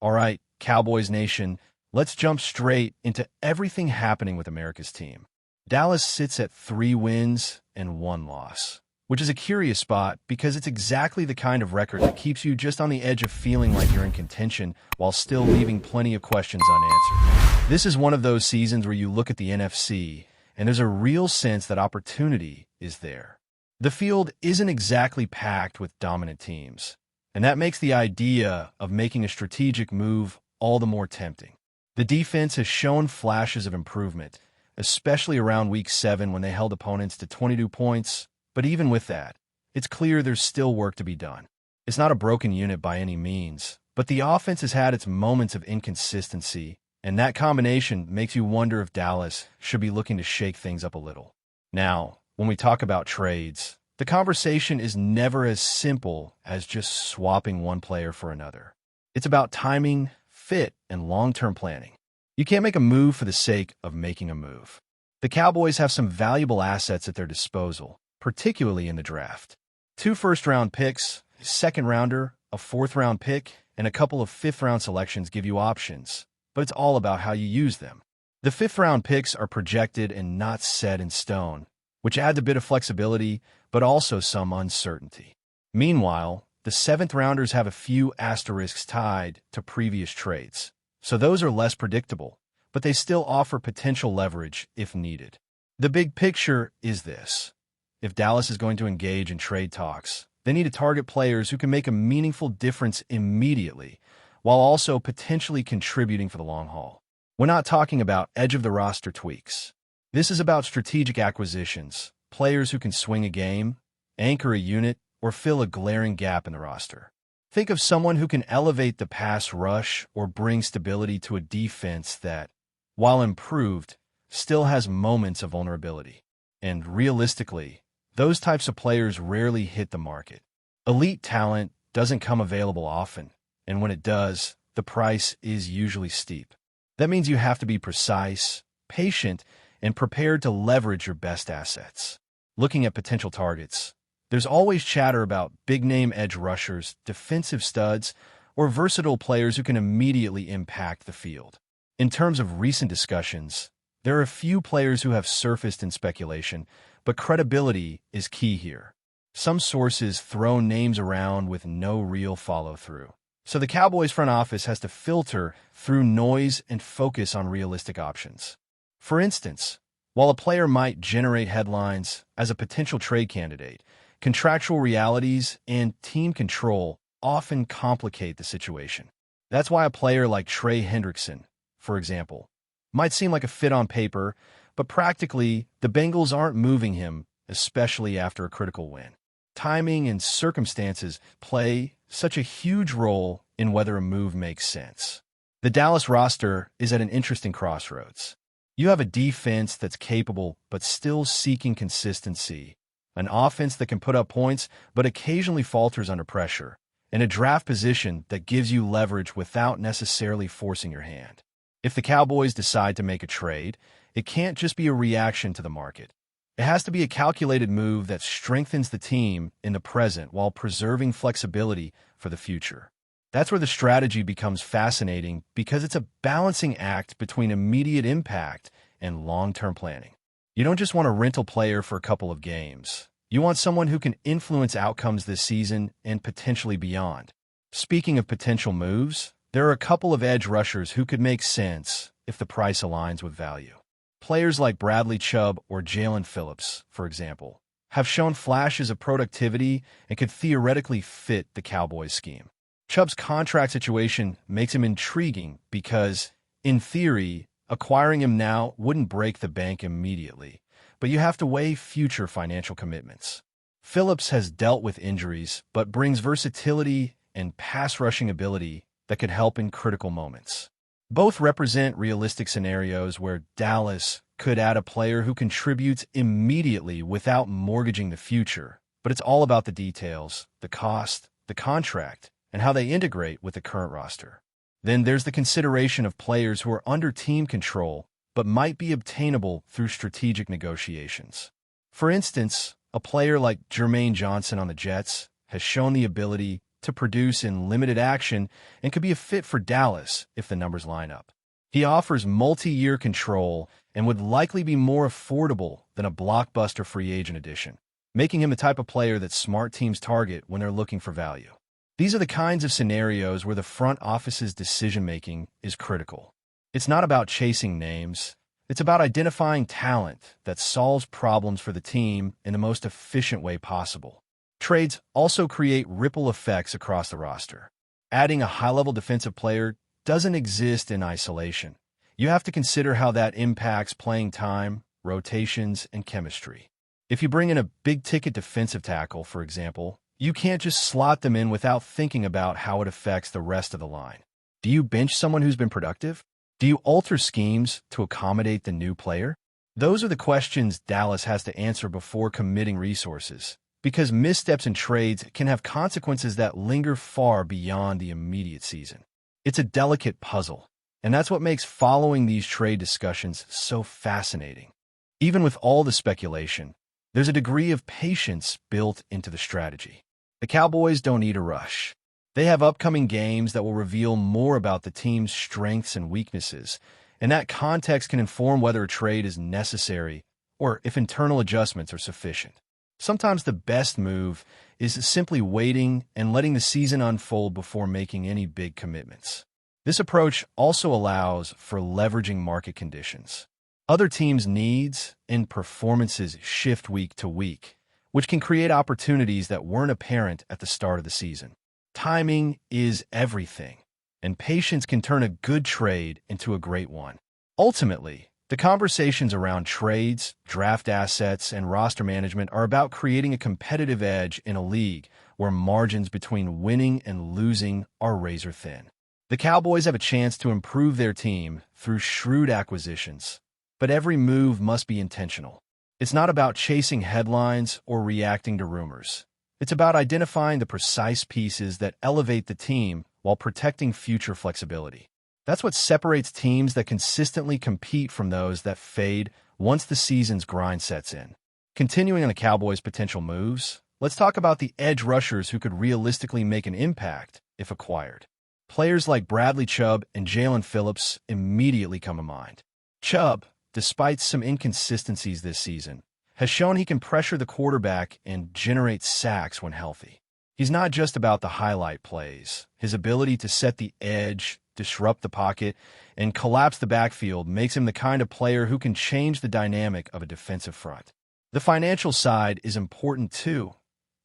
All right, Cowboys Nation, let's jump straight into everything happening with America's team. Dallas sits at 3 wins and 1 loss, which is a curious spot because it's exactly the kind of record that keeps you just on the edge of feeling like you're in contention while still leaving plenty of questions unanswered. This is one of those seasons where you look at the NFC and there's a real sense that opportunity is there. The field isn't exactly packed with dominant teams, and that makes the idea of making a strategic move all the more tempting. The defense has shown flashes of improvement, especially around Week 7 when they held opponents to 22 points, but even with that, it's clear there's still work to be done. It's not a broken unit by any means, but the offense has had its moments of inconsistency, and that combination makes you wonder if Dallas should be looking to shake things up a little. Now, when we talk about trades, the conversation is never as simple as just swapping one player for another. It's about timing, fit, and long-term planning. You can't make a move for the sake of making a move. The Cowboys have some valuable assets at their disposal, particularly in the draft. 2 first-round picks, a second-rounder, a 4th-round pick, and a couple of 5th-round selections give you options, but it's all about how you use them. The 5th-round picks are projected and not set in stone, which adds a bit of flexibility, but also some uncertainty. Meanwhile, the 7th-rounders have a few asterisks tied to previous trades, so those are less predictable, but they still offer potential leverage if needed. The big picture is this. If Dallas is going to engage in trade talks, they need to target players who can make a meaningful difference immediately, while also potentially contributing for the long haul. We're not talking about edge-of-the-roster tweaks. This is about strategic acquisitions, players who can swing a game, anchor a unit, or fill a glaring gap in the roster. Think of someone who can elevate the pass rush or bring stability to a defense that, while improved, still has moments of vulnerability. And realistically, those types of players rarely hit the market. Elite talent doesn't come available often, and when it does, the price is usually steep. That means you have to be precise, patient, and prepared to leverage your best assets. Looking at potential targets, there's always chatter about big-name edge rushers, defensive studs, or versatile players who can immediately impact the field. In terms of recent discussions, there are a few players who have surfaced in speculation, but credibility is key here. Some sources throw names around with no real follow-through. So the Cowboys front office has to filter through noise and focus on realistic options. For instance, while a player might generate headlines as a potential trade candidate, contractual realities and team control often complicate the situation. That's why a player like Trey Hendrickson, for example, might seem like a fit on paper, but practically, the Bengals aren't moving him, especially after a critical win. Timing and circumstances play such a huge role in whether a move makes sense. The Dallas roster is at an interesting crossroads. You have a defense that's capable but still seeking consistency, an offense that can put up points but occasionally falters under pressure, and a draft position that gives you leverage without necessarily forcing your hand. If the Cowboys decide to make a trade, it can't just be a reaction to the market. It has to be a calculated move that strengthens the team in the present while preserving flexibility for the future. That's where the strategy becomes fascinating because it's a balancing act between immediate impact and long-term planning. You don't just want a rental player for a couple of games. You want someone who can influence outcomes this season and potentially beyond. Speaking of potential moves, there are a couple of edge rushers who could make sense if the price aligns with value. Players like Bradley Chubb or Jalen Phillips, for example, have shown flashes of productivity and could theoretically fit the Cowboys scheme. Chubb's contract situation makes him intriguing because, in theory, acquiring him now wouldn't break the bank immediately, but you have to weigh future financial commitments. Phillips has dealt with injuries, but brings versatility and pass-rushing ability that could help in critical moments. Both represent realistic scenarios where Dallas could add a player who contributes immediately without mortgaging the future, but it's all about the details, the cost, the contract, and how they integrate with the current roster. Then there's the consideration of players who are under team control but might be obtainable through strategic negotiations. For instance, a player like Jermaine Johnson on the Jets has shown the ability to produce in limited action and could be a fit for Dallas if the numbers line up. He offers multi-year control and would likely be more affordable than a blockbuster free agent addition, making him the type of player that smart teams target when they're looking for value. These are the kinds of scenarios where the front office's decision-making is critical. It's not about chasing names. It's about identifying talent that solves problems for the team in the most efficient way possible. Trades also create ripple effects across the roster. Adding a high-level defensive player doesn't exist in isolation. You have to consider how that impacts playing time, rotations, and chemistry. If you bring in a big-ticket defensive tackle, for example, you can't just slot them in without thinking about how it affects the rest of the line. Do you bench someone who's been productive? Do you alter schemes to accommodate the new player? Those are the questions Dallas has to answer before committing resources, because missteps in trades can have consequences that linger far beyond the immediate season. It's a delicate puzzle, and that's what makes following these trade discussions so fascinating. Even with all the speculation, there's a degree of patience built into the strategy. The Cowboys don't need a rush. They have upcoming games that will reveal more about the team's strengths and weaknesses, and that context can inform whether a trade is necessary or if internal adjustments are sufficient. Sometimes the best move is simply waiting and letting the season unfold before making any big commitments. This approach also allows for leveraging market conditions. Other teams' needs and performances shift week to week, which can create opportunities that weren't apparent at the start of the season. Timing is everything, and patience can turn a good trade into a great one. Ultimately, the conversations around trades, draft assets, and roster management are about creating a competitive edge in a league where margins between winning and losing are razor thin. The Cowboys have a chance to improve their team through shrewd acquisitions, but every move must be intentional. It's not about chasing headlines or reacting to rumors. It's about identifying the precise pieces that elevate the team while protecting future flexibility. That's what separates teams that consistently compete from those that fade once the season's grind sets in. Continuing on the Cowboys' potential moves, let's talk about the edge rushers who could realistically make an impact if acquired. Players like Bradley Chubb and Jalen Phillips immediately come to mind. Chubb, despite some inconsistencies this season, has shown he can pressure the quarterback and generate sacks when healthy. He's not just about the highlight plays. His ability to set the edge, disrupt the pocket, and collapse the backfield makes him the kind of player who can change the dynamic of a defensive front. The financial side is important too.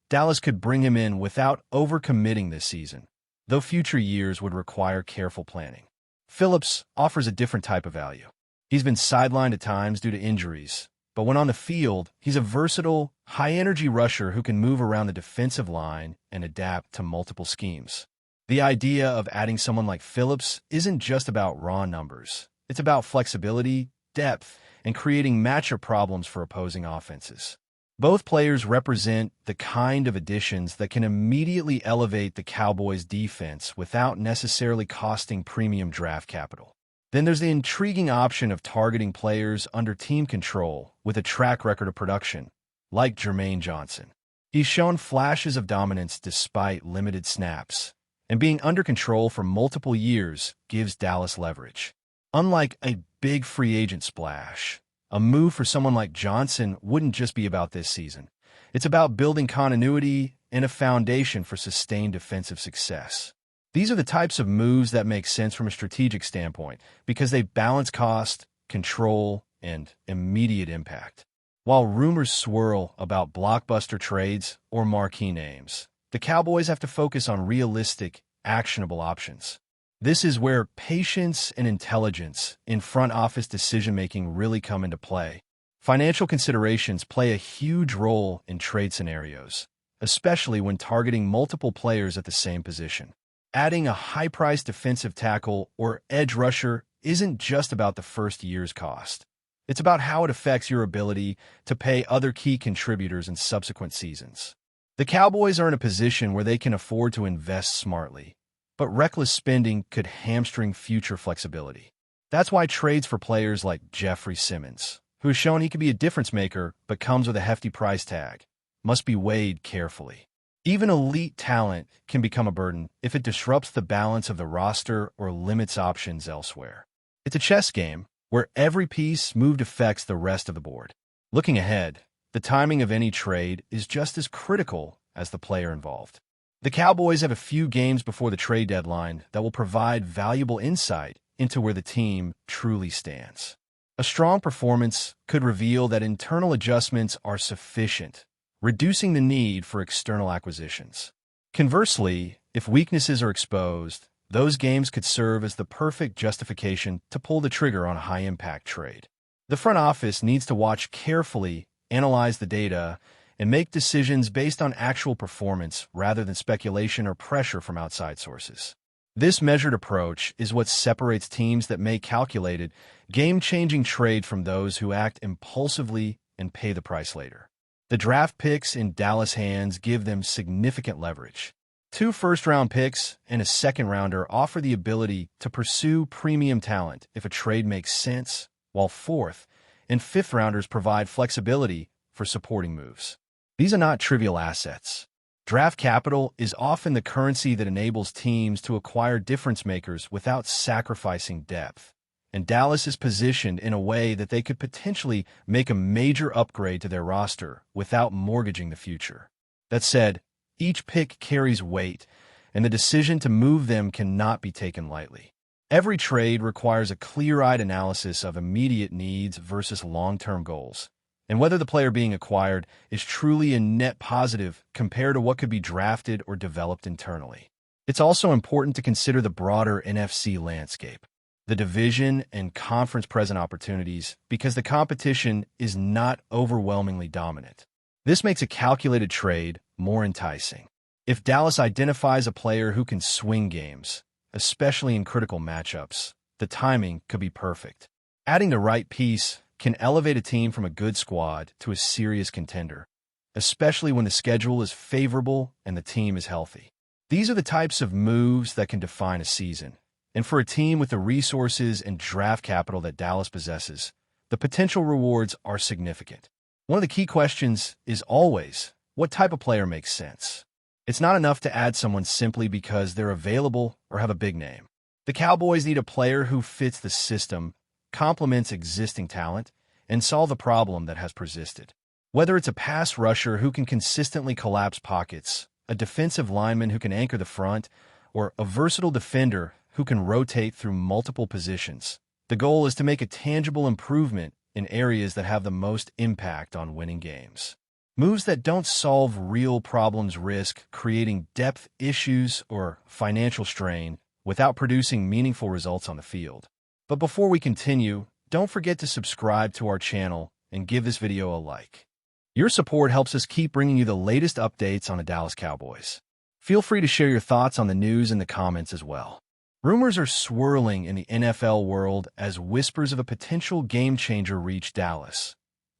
Dallas could bring him in without overcommitting this season, though future years would require careful planning. Phillips offers a different type of value. He's been sidelined at times due to injuries, but when on the field, he's a versatile, high-energy rusher who can move around the defensive line and adapt to multiple schemes. The idea of adding someone like Phillips isn't just about raw numbers. It's about flexibility, depth, and creating matchup problems for opposing offenses. Both players represent the kind of additions that can immediately elevate the Cowboys' defense without necessarily costing premium draft capital. Then there's the intriguing option of targeting players under team control with a track record of production, like Jermaine Johnson. He's shown flashes of dominance despite limited snaps, and being under control for multiple years gives Dallas leverage. Unlike a big free agent splash, a move for someone like Johnson wouldn't just be about this season. It's about building continuity and a foundation for sustained defensive success. These are the types of moves that make sense from a strategic standpoint because they balance cost, control, and immediate impact. While rumors swirl about blockbuster trades or marquee names, the Cowboys have to focus on realistic, actionable options. This is where patience and intelligence in front office decision-making really come into play. Financial considerations play a huge role in trade scenarios, especially when targeting multiple players at the same position. Adding a high-priced defensive tackle or edge rusher isn't just about the first year's cost. It's about how it affects your ability to pay other key contributors in subsequent seasons. The Cowboys are in a position where they can afford to invest smartly, but reckless spending could hamstring future flexibility. That's why trades for players like Jeffrey Simmons, who has shown he can be a difference maker but comes with a hefty price tag, must be weighed carefully. Even elite talent can become a burden if it disrupts the balance of the roster or limits options elsewhere. It's a chess game where every piece moved affects the rest of the board. Looking ahead, the timing of any trade is just as critical as the player involved. The Cowboys have a few games before the trade deadline that will provide valuable insight into where the team truly stands. A strong performance could reveal that internal adjustments are sufficient, reducing the need for external acquisitions. Conversely, if weaknesses are exposed, those games could serve as the perfect justification to pull the trigger on a high-impact trade. The front office needs to watch carefully, analyze the data, and make decisions based on actual performance rather than speculation or pressure from outside sources. This measured approach is what separates teams that make calculated, game-changing trade from those who act impulsively and pay the price later. The draft picks in Dallas' hands give them significant leverage. 2 first-round picks and a second-rounder offer the ability to pursue premium talent if a trade makes sense, while 4th and 5th-rounders provide flexibility for supporting moves. These are not trivial assets. Draft capital is often the currency that enables teams to acquire difference-makers without sacrificing depth, and Dallas is positioned in a way that they could potentially make a major upgrade to their roster without mortgaging the future. That said, each pick carries weight, and the decision to move them cannot be taken lightly. Every trade requires a clear-eyed analysis of immediate needs versus long-term goals, and whether the player being acquired is truly a net positive compared to what could be drafted or developed internally. It's also important to consider the broader NFC landscape, the division and conference present opportunities, because the competition is not overwhelmingly dominant. This makes a calculated trade more enticing. If Dallas identifies a player who can swing games, especially in critical matchups, the timing could be perfect. Adding the right piece can elevate a team from a good squad to a serious contender, especially when the schedule is favorable and the team is healthy. These are the types of moves that can define a season. And for a team with the resources and draft capital that Dallas possesses, the potential rewards are significant. One of the key questions is always, what type of player makes sense? It's not enough to add someone simply because they're available or have a big name. The Cowboys need a player who fits the system, complements existing talent, and solve the problem that has persisted. Whether it's a pass rusher who can consistently collapse pockets, a defensive lineman who can anchor the front, or a versatile defender who can rotate through multiple positions, the goal is to make a tangible improvement in areas that have the most impact on winning games. Moves that don't solve real problems risk creating depth issues or financial strain without producing meaningful results on the field. But before we continue, don't forget to subscribe to our channel and give this video a like. Your support helps us keep bringing you the latest updates on the Dallas Cowboys. Feel free to share your thoughts on the news in the comments as well. Rumors are swirling in the NFL world as whispers of a potential game-changer reach Dallas.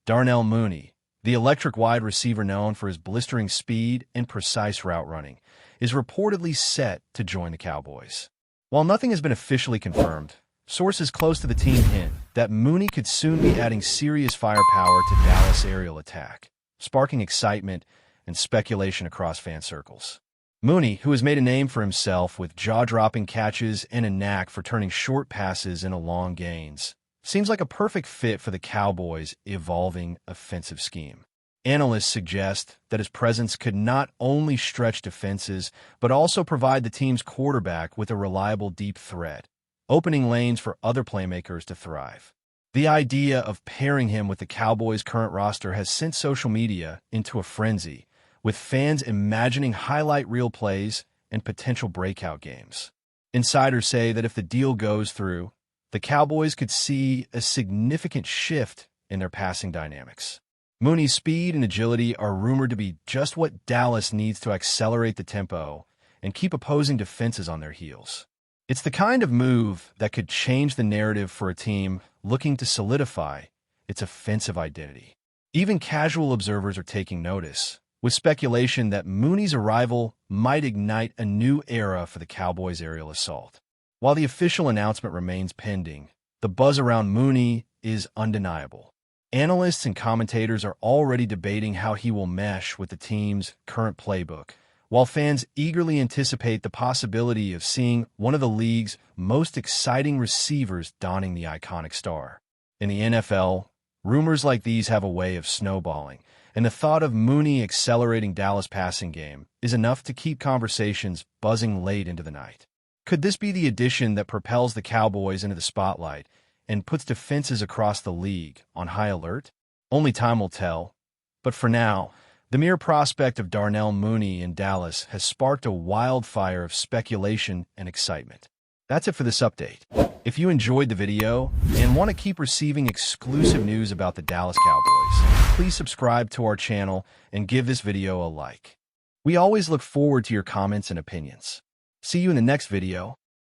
Darnell Mooney, the electric wide receiver known for his blistering speed and precise route running, is reportedly set to join the Cowboys. While nothing has been officially confirmed, sources close to the team hint that Mooney could soon be adding serious firepower to Dallas' aerial attack, sparking excitement and speculation across fan circles. Mooney, who has made a name for himself with jaw-dropping catches and a knack for turning short passes into long gains, seems like a perfect fit for the Cowboys' evolving offensive scheme. Analysts suggest that his presence could not only stretch defenses, but also provide the team's quarterback with a reliable deep threat, opening lanes for other playmakers to thrive. The idea of pairing him with the Cowboys' current roster has sent social media into a frenzy, with fans imagining highlight reel plays and potential breakout games. Insiders say that if the deal goes through, the Cowboys could see a significant shift in their passing dynamics. Mooney's speed and agility are rumored to be just what Dallas needs to accelerate the tempo and keep opposing defenses on their heels. It's the kind of move that could change the narrative for a team looking to solidify its offensive identity. Even casual observers are taking notice, with speculation that Mooney's arrival might ignite a new era for the Cowboys' aerial assault. While the official announcement remains pending, the buzz around Mooney is undeniable. Analysts and commentators are already debating how he will mesh with the team's current playbook, while fans eagerly anticipate the possibility of seeing one of the league's most exciting receivers donning the iconic star. In the NFL, rumors like these have a way of snowballing, and the thought of Mooney accelerating Dallas' passing game is enough to keep conversations buzzing late into the night. Could this be the addition that propels the Cowboys into the spotlight and puts defenses across the league on high alert? Only time will tell. But for now, the mere prospect of Darnell Mooney in Dallas has sparked a wildfire of speculation and excitement. That's it for this update. If you enjoyed the video and want to keep receiving exclusive news about the Dallas Cowboys, please subscribe to our channel and give this video a like. We always look forward to your comments and opinions. See you in the next video.